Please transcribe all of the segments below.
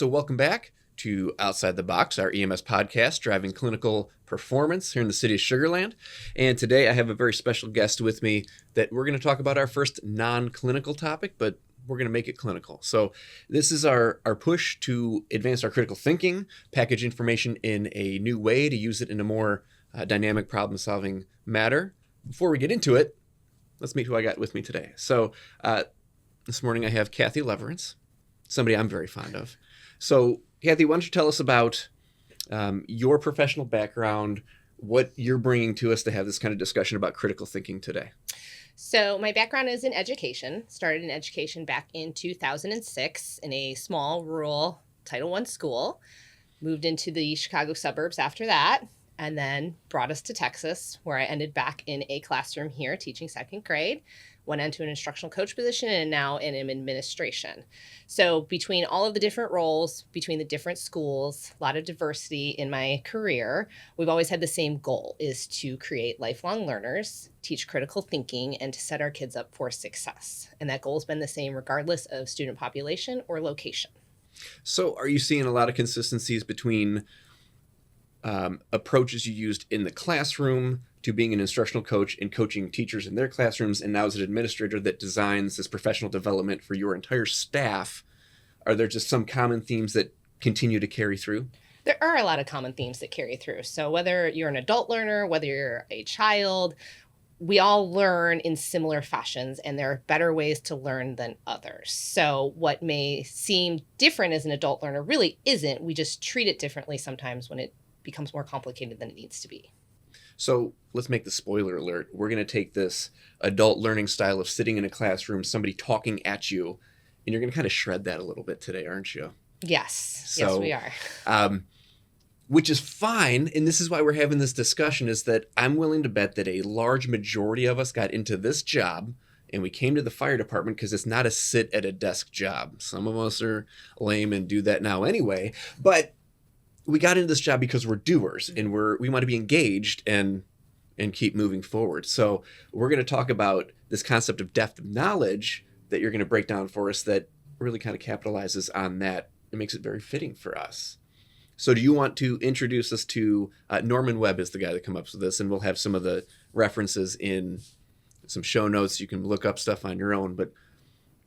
So welcome back to Outside the Box, our EMS podcast, driving clinical performance here in the city of Sugar Land. And today I have a very special guest with me that we're going to talk about our first non-clinical topic, but we're going to make it clinical. So this is our push to advance our critical thinking, package information in a new way to use it in a more dynamic problem-solving matter. Before we get into it, let's meet who I got with me today. So this morning I have Kathy Leverance, somebody I'm very fond of. So Kathy, why don't you tell us about your professional background, what you're bringing to us to have this kind of discussion about critical thinking today? So my background is in education. Started in education back in 2006 in a small rural Title I school. Moved into the Chicago suburbs after that, and then brought us to Texas, where I ended back in a classroom here teaching second grade. Went into an instructional coach position and now in administration. So between all of the different roles, between the different schools, a lot of diversity in my career, we've always had the same goal, is to create lifelong learners, teach critical thinking, and to set our kids up for success. And that goal has been the same regardless of student population or location. So are you seeing a lot of consistencies between approaches you used in the classroom to being an instructional coach and coaching teachers in their classrooms, and now as an administrator that designs this professional development for your entire staff? Are there just some common themes that continue to carry through? There are a lot of common themes that carry through. So whether you're an adult learner, whether you're a child, we all learn in similar fashions, and there are better ways to learn than others. So what may seem different as an adult learner really isn't. We just treat it differently sometimes when it becomes more complicated than it needs to be. So let's make the spoiler alert. We're going to take this adult learning style of sitting in a classroom, somebody talking at you, and you're going to kind of shred that a little bit today, aren't you? Yes. So, yes, we are. Which is fine. And this is why we're having this discussion, is that I'm willing to bet that a large majority of us got into this job and we came to the fire department because it's not a sit at a desk job. Some of us are lame and do that now anyway, but we got into this job because we're doers and we want to be engaged and keep moving forward. So we're going to talk about this concept of depth of knowledge that you're going to break down for us that really kind of capitalizes on that. It makes it very fitting for us. So do you want to introduce us to Norman Webb is the guy that came up with this, and we'll have some of the references in some show notes. You can look up stuff on your own, but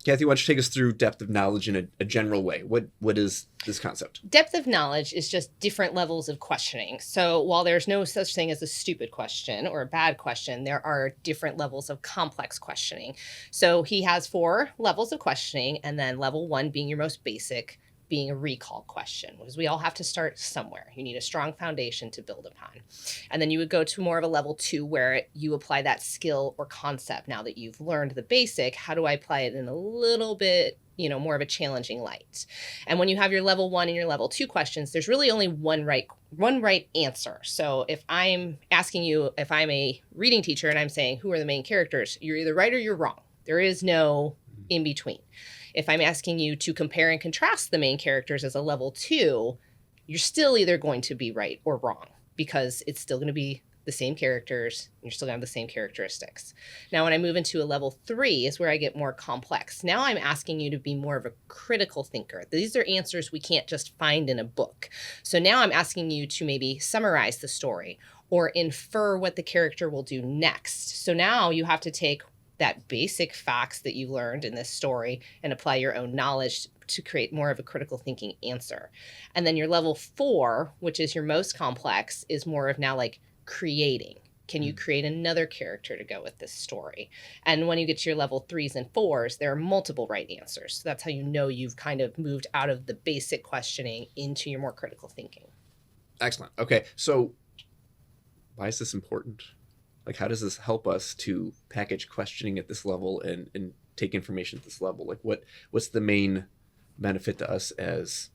Kathy, why don't you take us through depth of knowledge in a general way? What is this concept? Depth of knowledge is just different levels of questioning. So while there's no such thing as a stupid question or a bad question, there are different levels of complex questioning. So he has 4 levels of questioning, and then level 1 being your most basic, being a recall question, because we all have to start somewhere. You need a strong foundation to build upon. And then you would go to more of a level 2 where you apply that skill or concept. Now that you've learned the basic, how do I apply it in a little bit, more of a challenging light? And when you have your level 1 and your level 2 questions, there's really only one right answer. So if I'm asking you, if I'm a reading teacher and I'm saying, who are the main characters? You're either right or you're wrong. There is no in between. If I'm asking you to compare and contrast the main characters as a level 2, you're still either going to be right or wrong, because it's still going to be the same characters, and you're still going to have the same characteristics. Now, when I move into a level 3 is where I get more complex. Now I'm asking you to be more of a critical thinker. These are answers we can't just find in a book. So now I'm asking you to maybe summarize the story or infer what the character will do next. So now you have to take that basic facts that you learned in this story and apply your own knowledge to create more of a critical thinking answer. And then your level 4, which is your most complex, is more of now like creating. Can you create another character to go with this story? And when you get to your level 3s and 4s, there are multiple right answers. So that's how you know you've kind of moved out of the basic questioning into your more critical thinking. Excellent. Okay. So why is this important? Like, how does this help us to package questioning at this level and take information at this level? Like, what's the main benefit to us as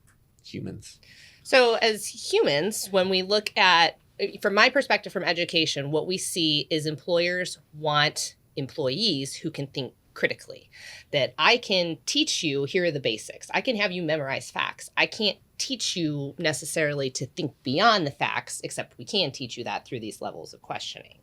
humans? So as humans, when we look at, from my perspective from education, what we see is employers want employees who can think critically. That I can teach you, here are the basics. I can have you memorize facts. I can't teach you necessarily to think beyond the facts, except we can teach you that through these levels of questioning.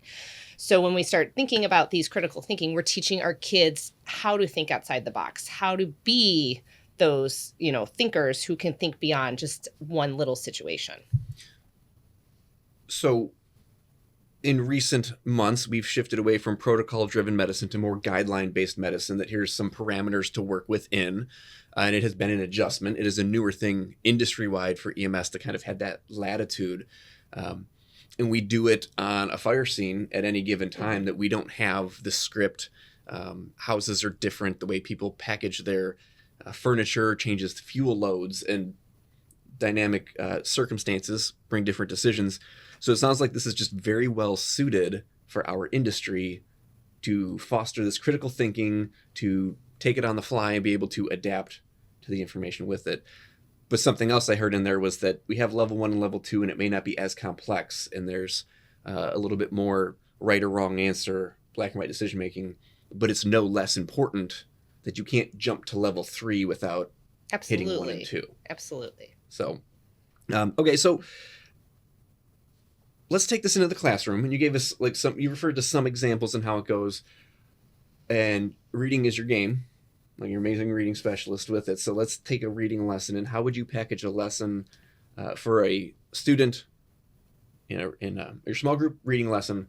So when we start thinking about these critical thinking, we're teaching our kids how to think outside the box, how to be those, thinkers who can think beyond just one little situation. So in recent months, we've shifted away from protocol-driven medicine to more guideline-based medicine, that here's some parameters to work within. And it has been an adjustment. It is a newer thing industry-wide for EMS to kind of have that latitude. And we do it on a fire scene at any given time, that we don't have the script. Houses are different. The way people package their furniture changes the fuel loads, and dynamic circumstances bring different decisions. So it sounds like this is just very well suited for our industry to foster this critical thinking, to take it on the fly and be able to adapt to the information with it. But something else I heard in there was that we have level 1 and level 2, and it may not be as complex, and there's a little bit more right or wrong answer, black and white decision making, but it's no less important that you can't jump to level 3 without hitting 1 and 2. Absolutely. So, okay, so let's take this into the classroom. And you gave us you referred to some examples and how it goes. And reading is your game. Like, you're an amazing reading specialist with it. So let's take a reading lesson. And how would you package a lesson for a student in your small group reading lesson,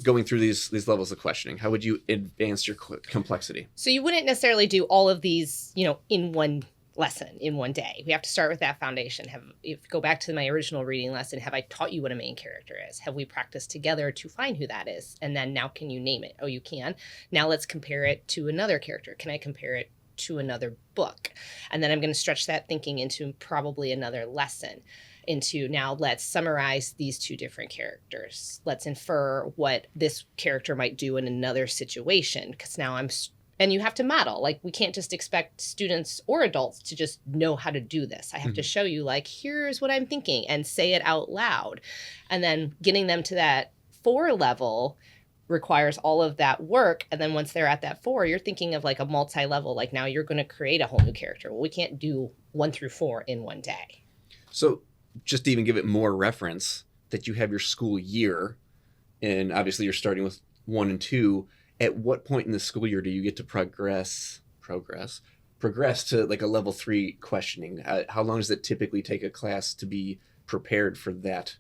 going through these levels of questioning? How would you advance your complexity? So you wouldn't necessarily do all of these, in one lesson, in one day. We have to start with that foundation. Go back to my original reading lesson. Have I taught you what a main character is? Have we practiced together to find who that is? And then now, can you name it? Oh, you can. Now let's compare it to another character. Can I compare it to another book? And then I'm going to stretch that thinking into probably another lesson. Into, now let's summarize these two different characters. Let's infer what this character might do in another situation, because now and you have to model. Like, we can't just expect students or adults to just know how to do this. I have to show you, like, here's what I'm thinking, and say it out loud. And then getting them to that 4 level requires all of that work. And then once they're at that 4, you're thinking of like a multi-level, like, now you're going to create a whole new character. Well, we can't do 1 through 4 in one day. So just to even give it more reference, that you have your school year, and obviously you're starting with 1 and 2. At what point in the school year do you get to progress to like a level 3 questioning? How long does it typically take a class to be prepared for that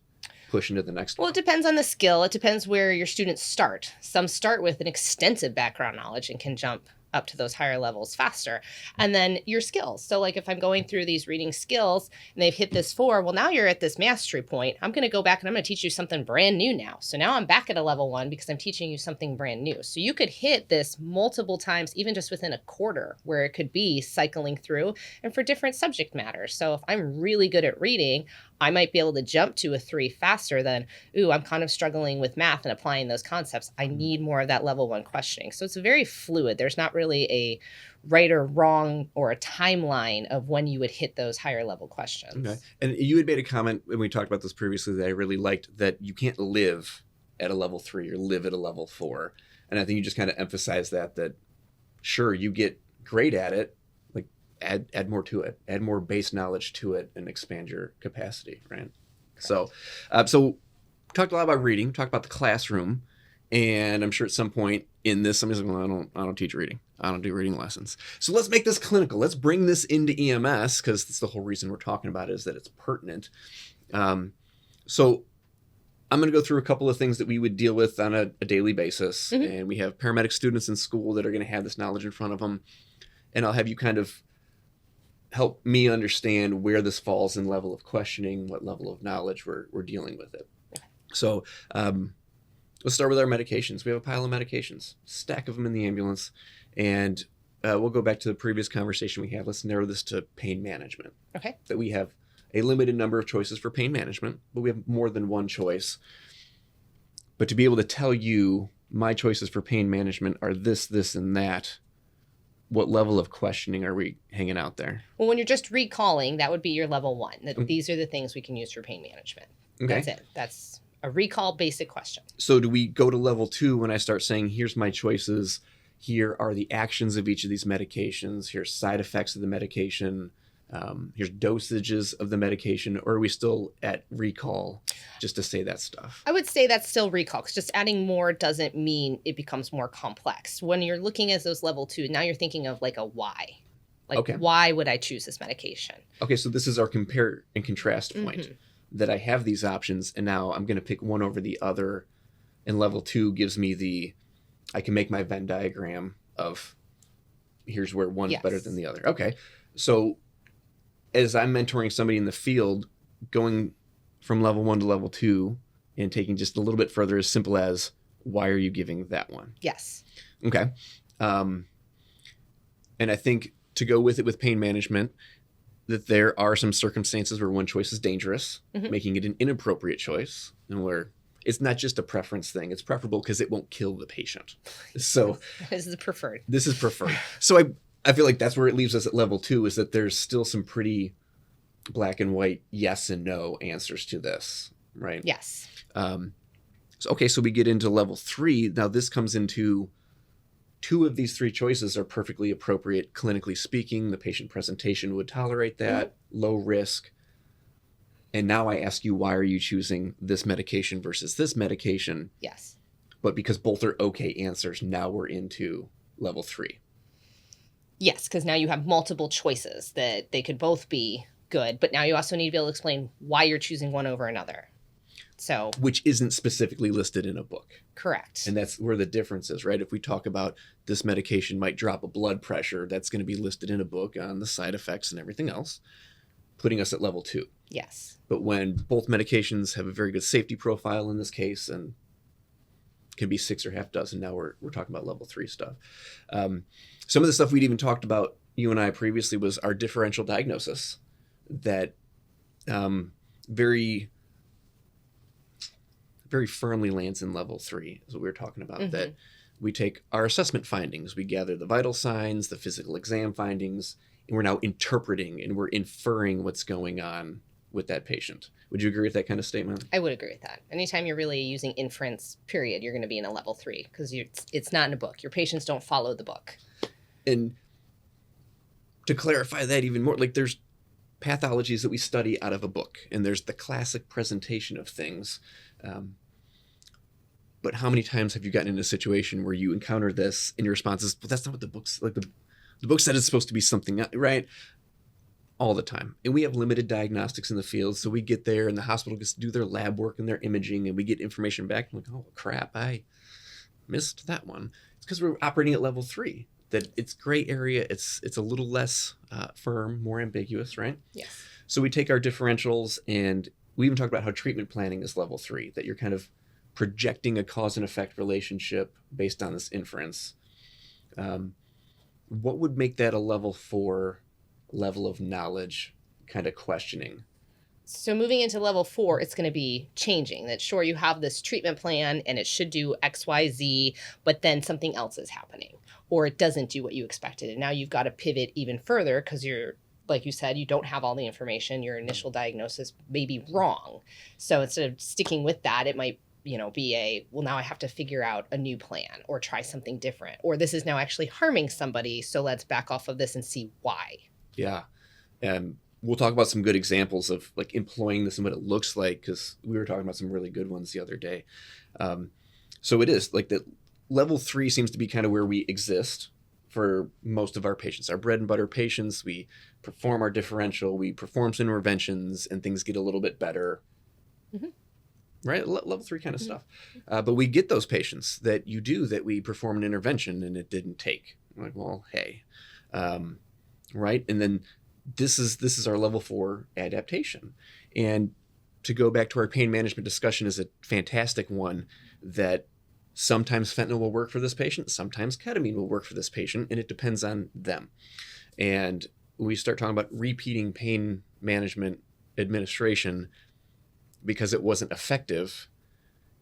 push into the next Well, one? it depends on the skill. It depends where your students start. Some start with an extensive background knowledge and can jump up to those higher levels faster. And then your skills. So like, if I'm going through these reading skills and they've hit this 4, well, now you're at this mastery point. I'm going to go back and I'm going to teach you something brand new now. So now I'm back at a level 1 because I'm teaching you something brand new. So you could hit this multiple times, even just within a quarter, where it could be cycling through, and for different subject matters. So if I'm really good at reading, I might be able to jump to a 3 faster than, I'm kind of struggling with math and applying those concepts. I need more of that level 1 questioning. So it's very fluid. There's not really a right or wrong or a timeline of when you would hit those higher level questions. Okay. And you had made a comment when we talked about this previously that I really liked, that you can't live at a level 3 or live at a level 4. And I think you just kind of emphasized that sure, you get great at it, add more to it, add more base knowledge to it, and expand your capacity, right? Correct. So talked a lot about reading, talked about the classroom, and I'm sure at some point in this, somebody's like, well, I don't teach reading. I don't do reading lessons. So let's make this clinical. Let's bring this into EMS, because that's the whole reason we're talking about it, is that it's pertinent. So I'm going to go through a couple of things that we would deal with on a daily basis. Mm-hmm. And we have paramedic students in school that are going to have this knowledge in front of them. And I'll have you kind of help me understand where this falls in level of questioning, what level of knowledge we're dealing with it. So let's start with our medications. We have a pile of medications, stack of them in the ambulance, and we'll go back to the previous conversation we had. Let's narrow this to pain management. Okay. That we have a limited number of choices for pain management, but we have more than one choice. But to be able to tell you my choices for pain management are this, this, and that, what level of questioning are we hanging out there? Well, when you're just recalling, that would be your level 1. That these are the things we can use for pain management. Okay. That's it. That's a recall basic question. So do we go to level 2 when I start saying, here's my choices, here are the actions of each of these medications, here's side effects of the medication, here's dosages of the medication, or are we still at recall just to say that stuff? I would say that's still recall, because just adding more doesn't mean it becomes more complex. When you're looking at those level 2, now you're thinking of like a why. Like, Okay. why would I choose this medication? Okay, so this is our compare and contrast point, Mhm. that I have these options and now I'm going to pick one over the other. And level 2 gives me I can make my Venn diagram of here's where one's better than the other. Okay. So as I'm mentoring somebody in the field, going from level 1 to level 2 and taking just a little bit further, as simple as, why are you giving that one? Yes. Okay. And I think to go with it with pain management, that there are some circumstances where one choice is dangerous, making it an inappropriate choice, and where it's not just a preference thing. It's preferable because it won't kill the patient. So This is the preferred. This is preferred. So I feel like that's where it leaves us at level 2, is that there's still some pretty black and white yes and no answers to this, right? Yes. So we get into level 3. Now this comes into 2 of these 3 choices are perfectly appropriate, clinically speaking. The patient presentation would tolerate that, low risk. And now I ask you, why are you choosing this medication versus this medication? Yes. But because both are okay answers, now we're into level 3. Yes, because now you have multiple choices that they could both be good, but now you also need to be able to explain why you're choosing one over another. So, which isn't specifically listed in a book. Correct. And that's where the difference is, right? If we talk about this medication might drop a blood pressure, that's going to be listed in a book on the side effects and everything else, putting us at level 2. Yes. But when both medications have a very good safety profile in this case, and can be 6 or half dozen, now we're talking about level 3 stuff. Some of the stuff we'd even talked about, you and I previously, was our differential diagnosis that very, very firmly lands in level 3, is what we were talking about. That we take our assessment findings, we gather the vital signs, the physical exam findings, and we're now interpreting and we're inferring what's going on with that patient. Would you agree with that kind of statement? I would agree with that. Anytime you're really using inference, period, you're going to be in a level 3 because it's not in a book. Your patients don't follow the book. And to clarify that even more, like, there's pathologies that we study out of a book, and there's the classic presentation of things. But how many times have you gotten in a situation where you encounter this and your response is, well, that's not what the book's like. The book said it's supposed to be something else, right? All the time. And we have limited diagnostics in the field. So we get there and the hospital gets to do their lab work and their imaging, and we get information back. I'm like, oh, crap, I missed that one. It's because we're operating at level 3. That it's gray area. It's a little less firm, more ambiguous, right? Yes. So we take our differentials, and we even talked about how treatment planning is level 3, that you're kind of projecting a cause and effect relationship based on this inference. What would make that a level 4 level of knowledge kind of questioning? So moving into level 4, it's going to be changing. That sure, you have this treatment plan and it should do X, Y, Z, but then something else is happening, or it doesn't do what you expected. And now you've got to pivot even further because you're, like you said, you don't have all the information. Your initial diagnosis may be wrong. So instead of sticking with that, it might, be well, now I have to figure out a new plan or try something different, or this is now actually harming somebody. So let's back off of this and see why. Yeah. And we'll talk about some good examples of like employing this and what it looks like, because we were talking about some really good ones the other day. So it is like that level 3 seems to be kind of where we exist for most of our patients. Our bread and butter patients, we perform our differential, we perform some interventions, and things get a little bit better. Right? Level 3 kind of stuff. But we get those patients that we perform an intervention and it didn't take. I'm like, well, hey. Right? And then this is our level 4 adaptation. And to go back to our pain management discussion is a fantastic one, that sometimes fentanyl will work for this patient, sometimes ketamine will work for this patient, and it depends on them. And we start talking about repeating pain management administration because it wasn't effective.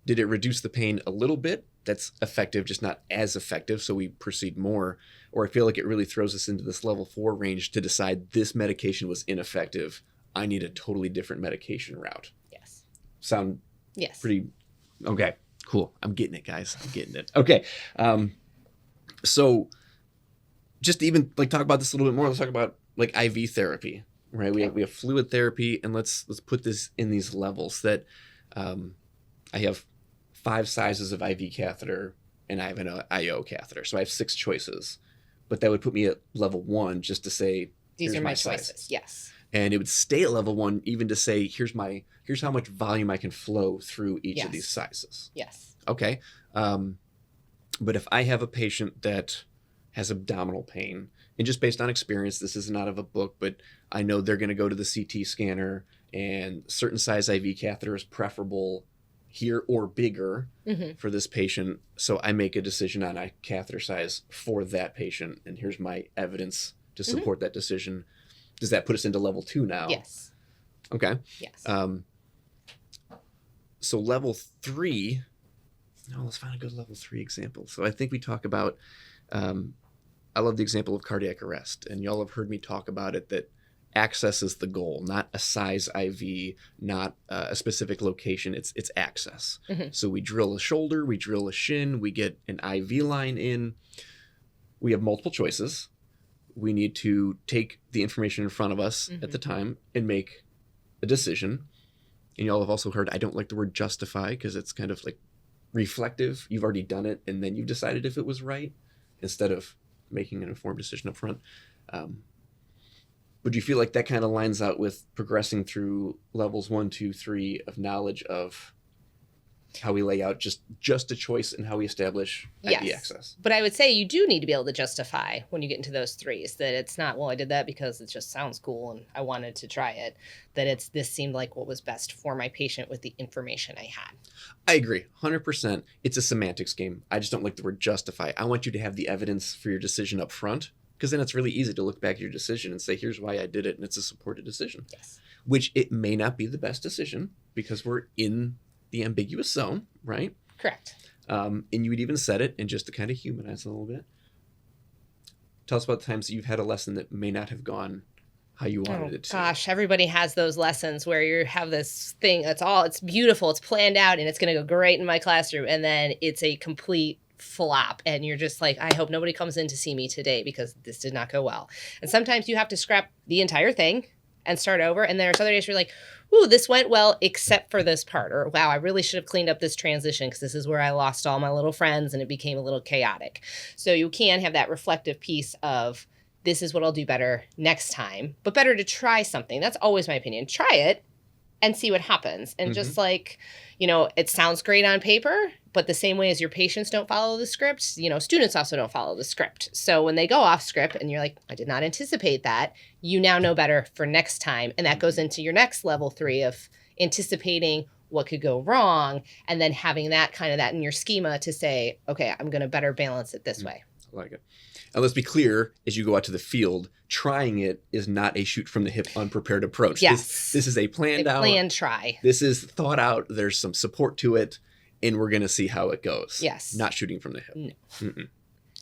Did it reduce the pain a little bit? That's effective, just not as effective, so we proceed more. Or I feel like it really throws us into this level 4 range to decide this medication was ineffective. I need a totally different medication route. Yes. Sound Yes. pretty... Okay, cool. I'm getting it, guys. I'm getting it. Okay. So just to even like talk about this a little bit more, let's talk about like IV therapy, right? We have fluid therapy, and let's put this in these levels that I have 5 sizes of IV catheter and I have an IO catheter. So I have 6 choices. but that would put me at level 1 just to say, These here's are my sizes. choices. Yes. And it would stay at level 1 even to say, here's how much volume I can flow through each of these sizes. Yes. Okay. But if I have a patient that has abdominal pain, and just based on experience, this isn't out of a book, but I know they're going to go to the CT scanner, and certain size IV catheter is preferable here or bigger for this patient. So I make a decision on a catheter size for that patient, and here's my evidence to support that decision. Does that put us into level 2 now? Yes. Okay. Yes. So level 3, let's find a good level 3 example. So I think we talk about, I love the example of cardiac arrest, and y'all have heard me talk about it, that access is the goal, not a size IV, not a specific location. It's access. So we drill a shoulder, we drill a shin, we get an IV line in. We have multiple choices. We need to take the information in front of us at the time and make a decision. And y'all have also heard, I don't like the word justify because it's kind of like reflective. You've already done it, and then you've decided if it was right instead of making an informed decision up front. Would you feel like that kind of lines out with progressing through levels 1, 2, 3 of knowledge of how we lay out just a choice and how we establish IV access? But I would say you do need to be able to justify when you get into those 3s, that it's not, well, I did that because it just sounds cool and I wanted to try it, that this seemed like what was best for my patient with the information I had. I agree, 100%. It's a semantics game. I just don't like the word justify. I want you to have the evidence for your decision up front, because then it's really easy to look back at your decision and say, here's why I did it, and it's a supported decision. Yes. Which it may not be the best decision because we're in the ambiguous zone, right? Correct. And you would even set it, and just to kind of humanize it a little bit, tell us about the times that you've had a lesson that may not have gone how you wanted it to. Gosh, everybody has those lessons where you have this thing, it's beautiful, it's planned out, and it's going to go great in my classroom, and then it's a complete flop, and you're just like, I hope nobody comes in to see me today because this did not go well. And sometimes you have to scrap the entire thing and start over, and there's other days where you're like, ooh, this went well except for this part, or wow, I really should have cleaned up this transition because this is where I lost all my little friends and it became a little chaotic. So you can have that reflective piece of, this is what I'll do better next time, but better to try something. That's always my opinion. Try it and see what happens. And just like, it sounds great on paper, but the same way as your patients don't follow the script, students also don't follow the script. So when they go off script and you're like, I did not anticipate that, you now know better for next time. And that goes into your next level 3 of anticipating what could go wrong, and then having that in your schema to say, okay, I'm going to better balance it this way. I like it. And let's be clear, as you go out to the field, trying it is not a shoot from the hip, unprepared approach. Yes. This is a planned try. This is thought out. There's some support to it, and we're going to see how it goes. Yes. Not shooting from the hip. No.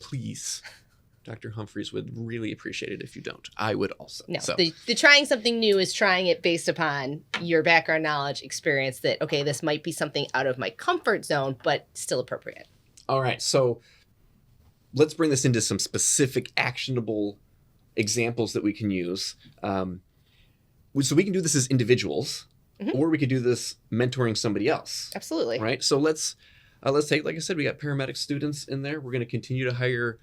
Please. Dr. Humphreys would really appreciate it if you don't. I would also. No, so. the trying something new is trying it based upon your background knowledge, experience, that, okay, this might be something out of my comfort zone, but still appropriate. All right. So let's bring this into some specific actionable examples that we can use. So we can do this as individuals, or we could do this mentoring somebody else. Absolutely. Right. So let's take, like I said, we got paramedic students in there. We're going to continue to hire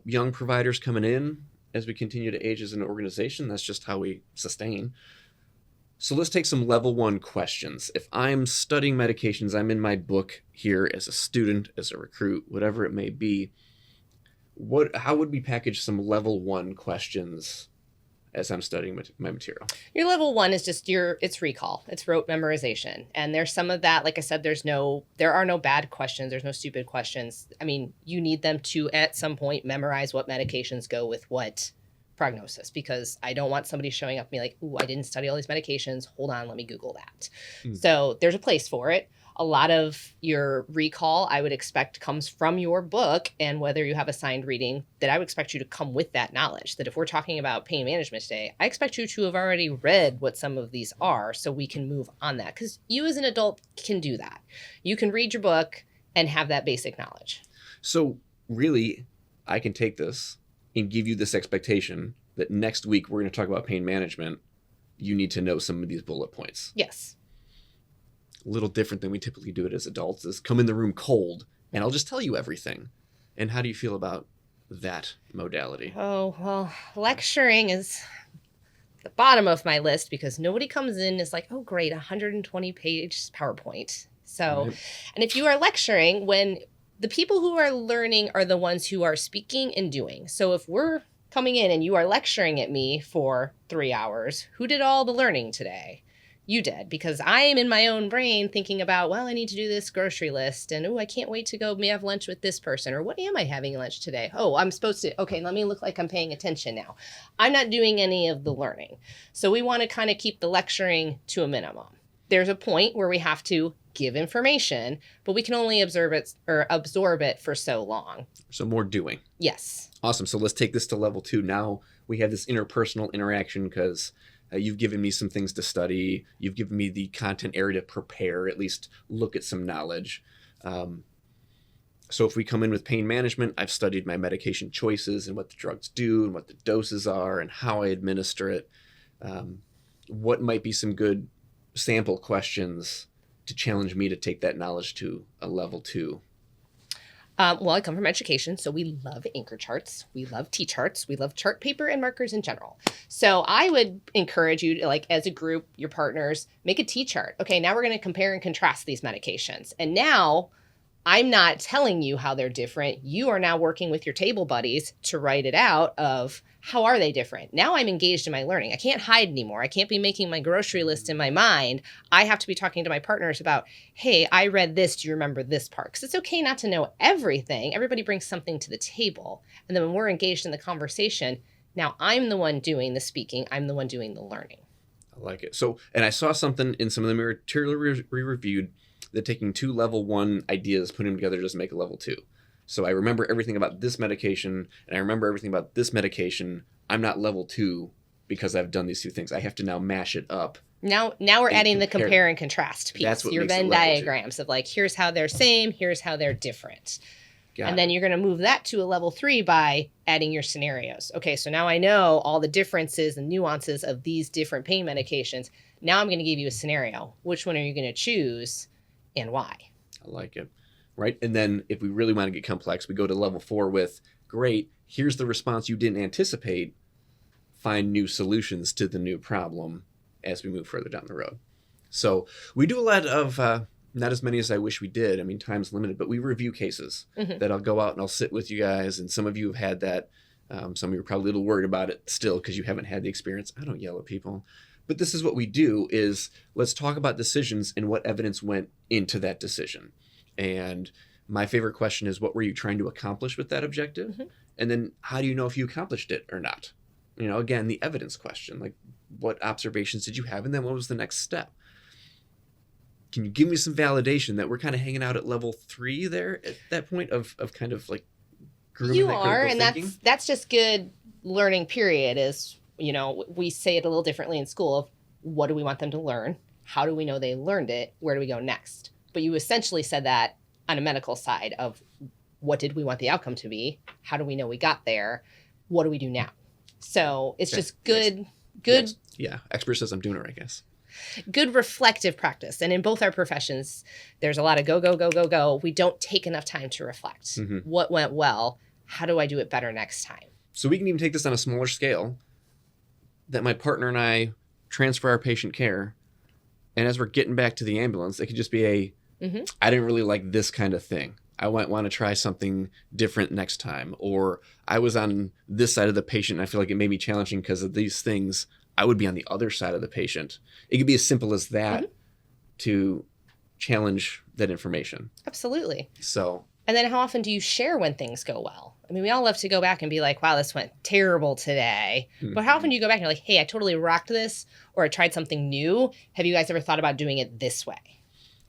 young providers coming in as we continue to age as an organization. That's just how we sustain. So let's take some level 1 questions. If I'm studying medications, I'm in my book here as a student, as a recruit, whatever it may be. How would we package some level 1 questions as I'm studying my material? Your level 1 is just it's recall. It's rote memorization. And there's some of that, like I said, there are no bad questions. There's no stupid questions. I mean, you need them to, at some point, memorize what medications go with what prognosis, because I don't want somebody showing up and be like, ooh, I didn't study all these medications. Hold on, let me Google that. So there's a place for it. A lot of your recall, I would expect, comes from your book, and whether you have assigned reading, that I would expect you to come with that knowledge. That if we're talking about pain management today, I expect you to have already read what some of these are so we can move on that. Because you as an adult can do that. You can read your book and have that basic knowledge. So really, I can take this and give you this expectation that next week we're going to talk about pain management. You need to know some of these bullet points. Yes. A little different than we typically do it as adults, is come in the room cold and I'll just tell you everything. And how do you feel about that modality? Oh, well, lecturing is the bottom of my list because nobody comes in and is like, oh, great, 120-page PowerPoint. So, Right. and if you are lecturing, when the people who are learning are the ones who are speaking and doing. So if we're coming in and you are lecturing at me for 3 hours, who did all the learning today? You did, because I am in my own brain thinking about, well, I need to do this grocery list, and oh, I can't wait to go have lunch with this person, or what am I having lunch today? Oh, I'm supposed to, okay, let me look like I'm paying attention now. I'm not doing any of the learning. So we want to kind of keep the lecturing to a minimum. There's a point where we have to give information, but we can only absorb it for so long. So more doing. Yes. Awesome. So let's take this to level 2. Now we have this interpersonal interaction because you've given me some things to study. You've given me the content area to prepare, at least look at some knowledge. So if we come in with pain management, I've studied my medication choices and what the drugs do and what the doses are and how I administer it. What might be some good sample questions to challenge me to take that knowledge to a level 2? Well, I come from education, so we love anchor charts. We love T-charts. We love chart paper and markers in general. So I would encourage you to, like, as a group, your partners, make a T-chart. Okay, now we're going to compare and contrast these medications. And now I'm not telling you how they're different. You are now working with your table buddies to write it out of how are they different. Now I'm engaged in my learning. I can't hide anymore. I can't be making my grocery list in my mind. I have to be talking to my partners about, hey, I read this. Do you remember this part? Because it's okay not to know everything. Everybody brings something to the table. And then when we're engaged in the conversation, now I'm the one doing the speaking. I'm the one doing the learning. I like it. So, and I saw something in some of the material we reviewed that taking 2 level 1 ideas, putting them together doesn't make a level 2. So I remember everything about this medication, and I remember everything about this medication. I'm not level 2 because I've done these 2 things. I have to now mash it up. Now we're adding the compare and contrast piece. That's what your makes Venn it level 2. diagrams of, like, here's how they're same, here's how they're different. Got and it. then you're going to move that to a level 3 by adding your scenarios. Okay, so now I know all the differences and nuances of these different pain medications. Now I'm going to give you a scenario. Which one are you going to choose and why? I like it. Right? And then if we really want to get complex, we go to level 4 with, great, here's the response you didn't anticipate. Find new solutions to the new problem as we move further down the road. So we do a lot of, not as many as I wish we did. I mean, time's limited, but we review cases that I'll go out and I'll sit with you guys. And some of you have had that. Some of you are probably a little worried about it still because you haven't had the experience. I don't yell at people. But this is what we do is let's talk about decisions and what evidence went into that decision. And my favorite question is, what were you trying to accomplish with that objective? And then how do you know if you accomplished it or not? You know, again, the evidence question, like what observations did you have? And then what was the next step? Can you give me some validation that we're kind of hanging out at level 3 there at that point of kind of like grooming you that are, critical and thinking? that's just good learning period is, you know, we say it a little differently in school of what do we want them to learn? How do we know they learned it? Where do we go next? But you essentially said that on a medical side of what did we want the outcome to be? How do we know we got there? What do we do now? So it's just good. Yeah. Expert says I'm doing it, I guess. Good reflective practice. And in both our professions, there's a lot of go, go, go, go, go. We don't take enough time to reflect. What went well? How do I do it better next time? So we can even take this on a smaller scale, that my partner and I transfer our patient care. And as we're getting back to the ambulance, it could just be I didn't really like this kind of thing. I might want to try something different next time. Or I was on this side of the patient and I feel like it may be challenging because of these things. I would be on the other side of the patient. It could be as simple as that to challenge that information. Absolutely. So. And then how often do you share when things go well? I mean, we all love to go back and be like, wow, this went terrible today. But how often do you go back and you're like, hey, I totally rocked this, or I tried something new. Have you guys ever thought about doing it this way?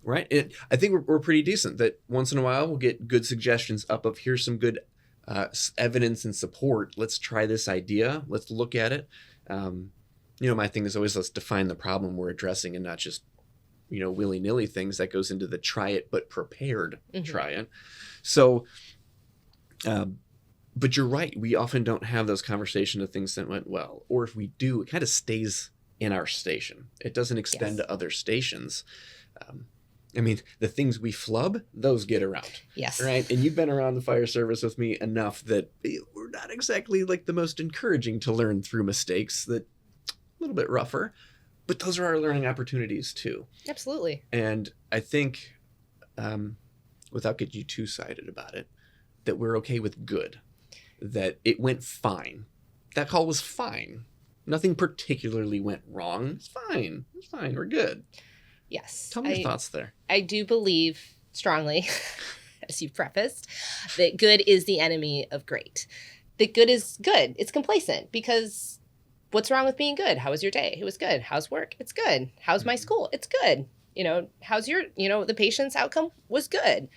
Right. I think we're pretty decent that once in a while we'll get good suggestions up of here's some good evidence and support. Let's try this idea. Let's look at it. You know, my thing is always let's define the problem we're addressing and not just, you know, willy-nilly things that goes into the try it but prepared try it. So, but you're right. We often don't have those conversations of things that went well. Or if we do, it kind of stays in our station. It doesn't extend to other stations. I mean, the things we flub, those get around. Yes. Right? And you've been around the fire service with me enough that not exactly like the most encouraging to learn through mistakes, that a little bit rougher, but those are our learning opportunities too. Absolutely. And I think, without getting you too excited about it, that we're okay with good, that it went fine. That call was fine. Nothing particularly went wrong. It's fine. It's fine. We're good. Yes. Tell me your thoughts there. I do believe strongly, as you prefaced, that good is the enemy of great. That good is good. It's complacent because what's wrong with being good? How was your day? It was good. How's work? It's good. How's my school? It's good. How's your, the patient's outcome was good.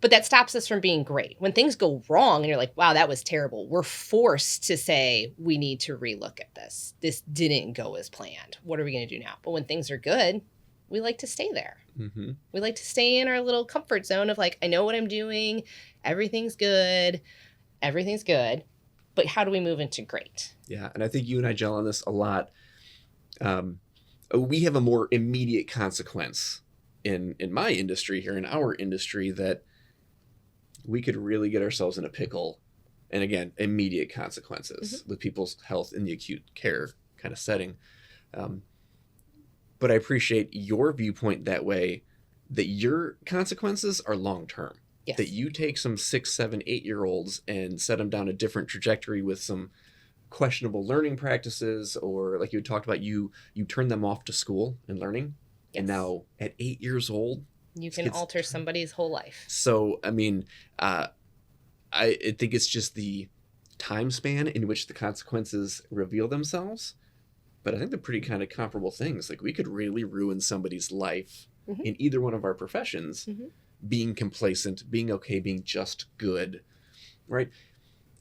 But that stops us from being great. When things go wrong and you're like, wow, that was terrible, we're forced to say, we need to relook at this. This didn't go as planned. What are we going to do now? But when things are good, we like to stay there. Mm-hmm. We like to stay in our little comfort zone of like, I know what I'm doing. Everything's good. Everything's good. But how do we move into great? Yeah. And I think you and I gel on this a lot. We have a more immediate consequence in my industry here, in our industry, that we could really get ourselves in a pickle. And again, immediate consequences with people's health in the acute care kind of setting. But I appreciate your viewpoint that way, that your consequences are long-term. Yes. That you take some 6, 7, 8-year-olds and set them down a different trajectory with some questionable learning practices, or like you talked about, you turn them off to school and learning. Yes. And now at 8 years old, you can alter somebody's whole life. So, I mean, I think it's just the time span in which the consequences reveal themselves. But I think they're pretty kind of comparable things. Like, we could really ruin somebody's life in either one of our professions, being complacent, being okay, being just good, right?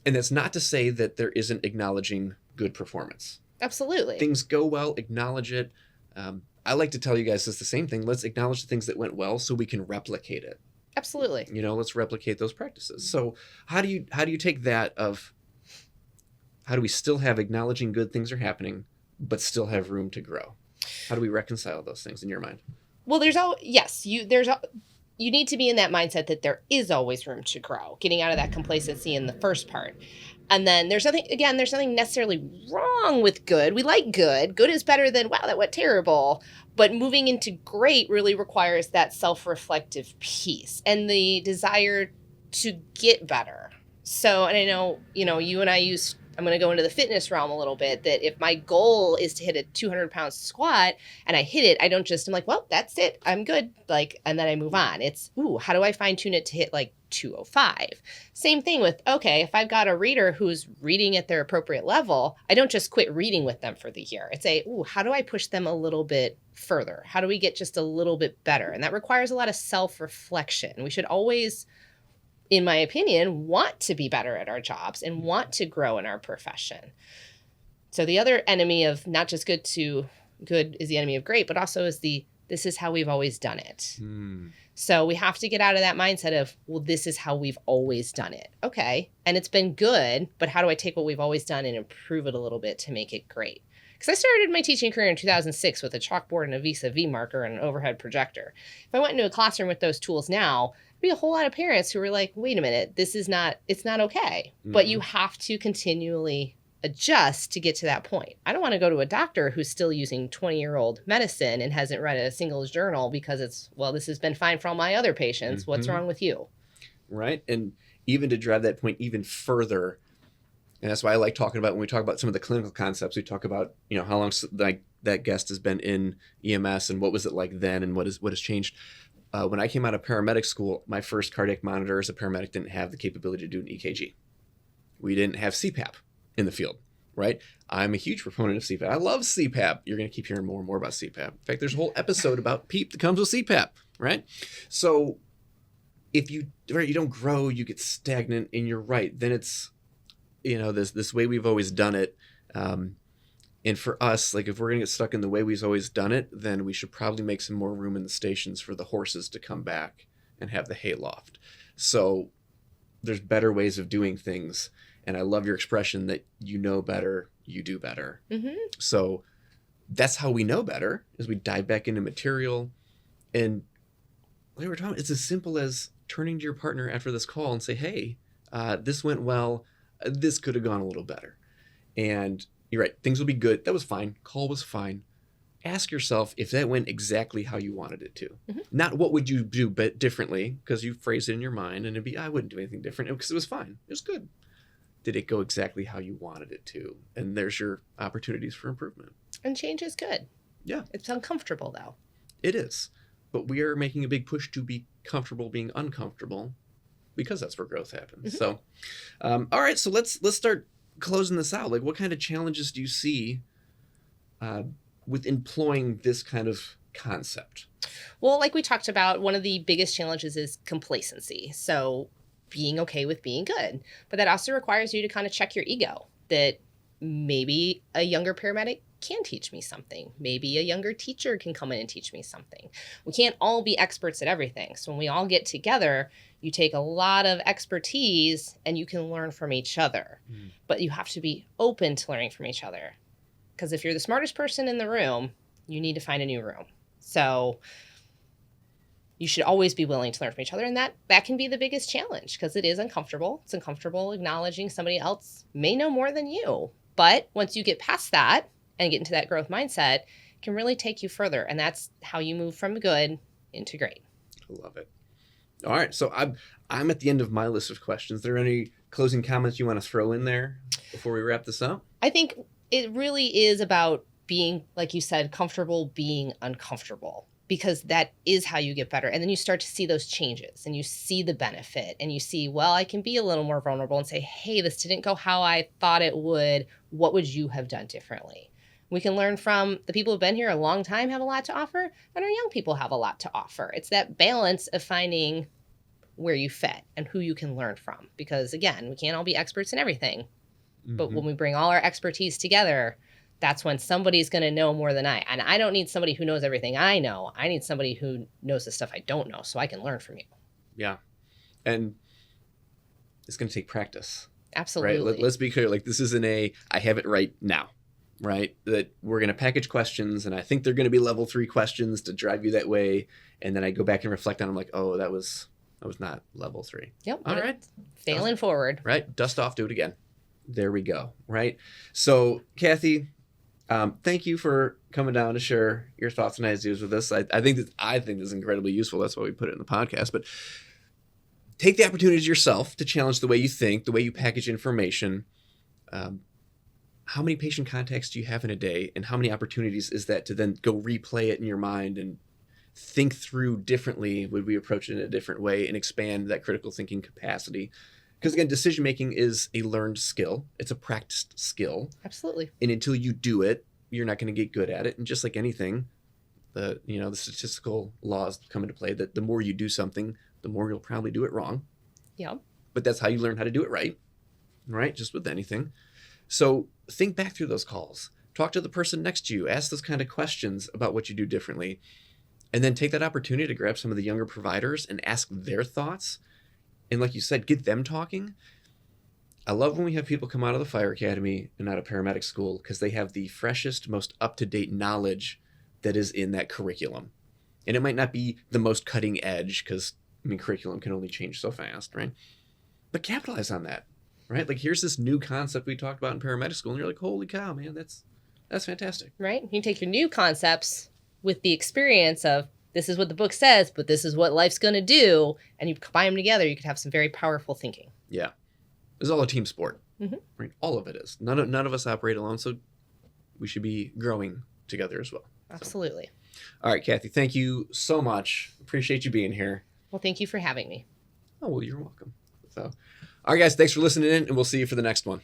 And that's not to say that there isn't acknowledging good performance. Absolutely. Things go well, acknowledge it. I like to tell you guys it's the same thing. Let's acknowledge the things that went well so we can replicate it. Absolutely. Let's replicate those practices. So how do you take that of, how do we still have acknowledging good things are happening, but still have room to grow? How do we reconcile those things in your mind? Well, you need to be in that mindset that there is always room to grow, getting out of that complacency in the first part. And then there's nothing necessarily wrong with good. We like good. Good is better than, wow, that went terrible. But moving into great really requires that self-reflective piece and the desire to get better. So, and I know, you and I I'm going to go into the fitness realm a little bit, that if my goal is to hit a 200-pound squat and I hit it, I'm like, well, that's it. I'm good. And then I move on. It's, how do I fine tune it to hit 205? Same thing with, okay, if I've got a reader who's reading at their appropriate level, I don't just quit reading with them for the year. It's how do I push them a little bit further? How do we get just a little bit better? And that requires a lot of self-reflection. We should always, in my opinion, want to be better at our jobs and want to grow in our profession. So the other enemy of not just good is the enemy of great, but also is this is how we've always done it. So we have to get out of that mindset of, well, this is how we've always done it. Okay. And it's been good, but how do I take what we've always done and improve it a little bit to make it great? Because I started my teaching career in 2006 with a chalkboard and a Visa V marker and an overhead projector. If I went into a classroom with those tools now, there'd be a whole lot of parents who were like, wait a minute, it's not okay. But you have to continually adjust to get to that point. I don't want to go to a doctor who's still using 20-year-old medicine and hasn't read a single journal because this has been fine for all my other patients. What's wrong with you? Right. And even to drive that point even further, and that's why I like talking about, when we talk about some of the clinical concepts, we talk about, how long that guest has been in EMS and what was it like then and what has changed. When I came out of paramedic school, my first cardiac monitor as a paramedic didn't have the capability to do an EKG. We didn't have CPAP in the field, right? I'm a huge proponent of CPAP. I love CPAP. You're going to keep hearing more and more about CPAP. In fact, there's a whole episode about PEEP that comes with CPAP, right? So if you don't grow, you get stagnant, and you're right, then it's, this way we've always done it. And for us, if we're going to get stuck in the way we've always done it, then we should probably make some more room in the stations for the horses to come back and have the hayloft. So there's better ways of doing things. And I love your expression that you know better, you do better. So that's how we know better, is we dive back into material. And like we were talking, it's as simple as turning to your partner after this call and say, hey, this went well. this could have gone a little better. And you're right, things will be good. That was fine. Call was fine. Ask yourself if that went exactly how you wanted it to. Mm-hmm. Not what would you do differently, because you phrase it in your mind, and it'd be, I wouldn't do anything different, because it was fine. It was good. Did it go exactly how you wanted it to? And there's your opportunities for improvement. And change is good. Yeah. It's uncomfortable, though. It is. But we are making a big push to be comfortable being uncomfortable, because that's where growth happens. Mm-hmm. So, all right, so let's start closing this out. Like, what kind of challenges do you see with employing this kind of concept? Well, like we talked about, one of the biggest challenges is complacency. So being okay with being good. But that also requires you to kind of check your ego, that maybe a younger paramedic can teach me something. Maybe a younger teacher can come in and teach me something. We can't all be experts at everything. So when we all get together, you take a lot of expertise and you can learn from each other. Mm. But you have to be open to learning from each other. Because if you're the smartest person in the room, you need to find a new room. So you should always be willing to learn from each other. And that can be the biggest challenge, because it is uncomfortable. It's uncomfortable acknowledging somebody else may know more than you. But once you get past that and get into that growth mindset, it can really take you further. And that's how you move from good into great. I love it. All right. So I'm at the end of my list of questions. Are there any closing comments you want to throw in there before we wrap this up? I think it really is about being, like you said, comfortable being uncomfortable, because that is how you get better. And then you start to see those changes and you see the benefit and you see, well, I can be a little more vulnerable and say, hey, this didn't go how I thought it would. What would you have done differently? We can learn from the people who've been here a long time, have a lot to offer, and our young people have a lot to offer. It's that balance of finding where you fit and who you can learn from. Because again, we can't all be experts in everything. Mm-hmm. But when we bring all our expertise together, that's when somebody's going to know more than I. And I don't need somebody who knows everything I know. I need somebody who knows the stuff I don't know, so I can learn from you. Yeah. And it's going to take practice. Absolutely. Right? Let's be clear. Like, this isn't I have it right now, right? That we're going to package questions, and I think they're going to be level 3 questions to drive you that way. And then I go back and reflect on them like, oh, that was not level 3. Yep. All right. Failing forward. Right. Dust off, do it again. There we go. Right. So, Kathy, thank you for coming down to share your thoughts and ideas with us. I think this is incredibly useful. That's why we put it in the podcast. But take the opportunity yourself to challenge the way you think, the way you package information. How many patient contacts do you have in a day, and how many opportunities is that to then go replay it in your mind and think through differently? Would we approach it in a different way and expand that critical thinking capacity? Because again, decision making is a learned skill. It's a practiced skill. Absolutely. And until you do it, you're not going to get good at it. And just like anything, the statistical laws come into play that the more you do something, the more you'll probably do it wrong. Yeah. But that's how you learn how to do it right. Right? Just with anything. So think back through those calls. Talk to the person next to you. Ask those kind of questions about what you do differently. And then take that opportunity to grab some of the younger providers and ask their thoughts. And like you said, get them talking. I love when we have people come out of the fire academy and out of paramedic school, because they have the freshest, most up-to-date knowledge that is in that curriculum. And it might not be the most cutting edge, because, curriculum can only change so fast, right? But capitalize on that, right? Like, here's this new concept we talked about in paramedic school, and you're like, holy cow, man, that's fantastic. Right? You take your new concepts with the experience of, this is what the book says, but this is what life's going to do. And you combine them together, you could have some very powerful thinking. Yeah. It's all a team sport. Mm-hmm. Right? All of it is. None of us operate alone, so we should be growing together as well. Absolutely. So. All right, Kathy, thank you so much. Appreciate you being here. Well, thank you for having me. Oh, well, you're welcome. So, all right, guys, thanks for listening in, and we'll see you for the next one.